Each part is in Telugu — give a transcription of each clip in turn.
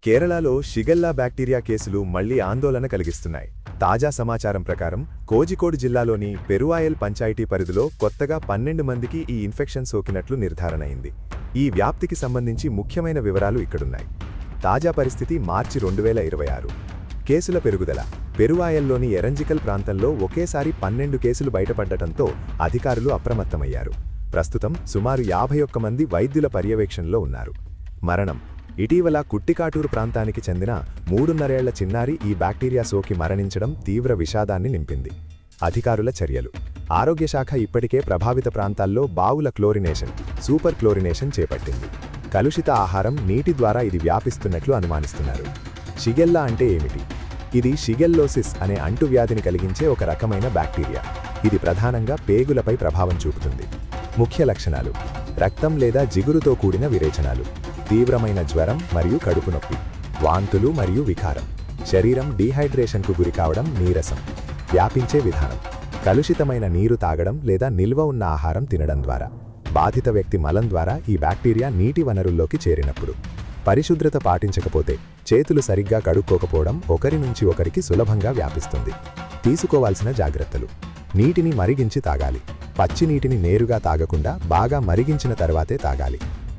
కేరళలో షిగెల్లా బ్యాక్టీరియా కేసులు మళ్లీ ఆందోళన కలిగిస్తున్నాయి. తాజా సమాచారం ప్రకారం కోజికోడ్ జిల్లాలోని పెరువాయల్ పంచాయతీ పరిధిలో కొత్తగా 12 మందికి ఈ ఇన్ఫెక్షన్ సోకినట్లు నిర్ధారణయింది. ఈ వ్యాప్తికి సంబంధించి ముఖ్యమైన వివరాలు ఇక్కడున్నాయి. తాజా పరిస్థితి మార్చి 2026. కేసుల పెరుగుదల. పెరువాయల్లోని ఎరంజికల్ ప్రాంతంలో ఒకేసారి 12 కేసులు బయటపడటంతో అధికారులు అప్రమత్తమయ్యారు. ప్రస్తుతం సుమారు 51 మంది వైద్యుల పర్యవేక్షణలో ఉన్నారు. మరణం. ఇటీవల కుట్టికాటూరు ప్రాంతానికి చెందిన 3.5 ఏళ్ల చిన్నారి ఈ బ్యాక్టీరియా సోకి మరణించడం తీవ్ర విషాదాన్ని నింపింది. అధికారుల చర్యలు. ఆరోగ్య శాఖ ఇప్పటికే ప్రభావిత ప్రాంతాల్లో బావుల క్లోరినేషన్, సూపర్ క్లోరినేషన్ చేపట్టింది. కలుషిత ఆహారం, నీటి ద్వారా ఇది వ్యాపిస్తున్నట్లు అనుమానిస్తున్నారు. షిగెల్లా అంటే ఏమిటి? ఇది షిగెల్లోసిస్ అనే అంటువ్యాధిని కలిగించే ఒక రకమైన బ్యాక్టీరియా. ఇది ప్రధానంగా పేగులపై ప్రభావం చూపుతుంది. ముఖ్య లక్షణాలు: రక్తం లేదా జిగురుతో కూడిన విరేచనాలు, తీవ్రమైన జ్వరం మరియు కడుపు నొప్పి, వాంతులు మరియు వికారం, శరీరం డీహైడ్రేషన్కు గురికావడం, నీరసం. వ్యాపించే విధానం: కలుషితమైన నీరు తాగడం లేదా నిల్వ ఉన్న ఆహారం తినడం ద్వారా. బాధిత వ్యక్తి మలం ద్వారా ఈ బ్యాక్టీరియా నీటి వనరుల్లోకి చేరినప్పుడు. పరిశుభ్రత పాటించకపోతే, చేతులు సరిగ్గా కడుక్కోకపోవడం ఒకరి నుంచి ఒకరికి సులభంగా వ్యాపిస్తుంది. తీసుకోవాల్సిన జాగ్రత్తలు: నీటిని మరిగించి తాగాలి. పచ్చి నీటిని నేరుగా తాగకుండా బాగా మరిగించిన తర్వాతే తాగాలి.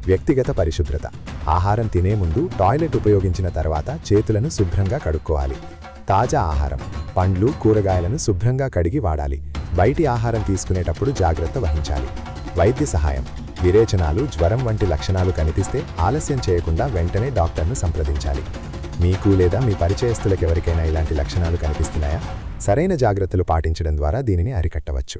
వ్యక్తిగత పరిశుభ్రత: ఆహారం తినే ముందు టాయిలెట్ ఉపయోగించిన తర్వాత చేతులను శుభ్రంగా కడుక్కోవాలి. తాజా ఆహారం: పండ్లు, కూరగాయలను శుభ్రంగా కడిగి వాడాలి. బయటి ఆహారం తీసుకునేటప్పుడు జాగ్రత్త వహించాలి. వైద్య సహాయం: విరేచనాలు, జ్వరం వంటి లక్షణాలు కనిపిస్తే ఆలస్యం చేయకుండా వెంటనే డాక్టర్ను సంప్రదించాలి. మీకు లేదా మీ పరిచయస్తులకు ఎవరికైనా ఇలాంటి లక్షణాలు కనిపిస్తున్నాయా? సరైన జాగ్రత్తలు పాటించడం ద్వారా దీనిని అరికట్టవచ్చు.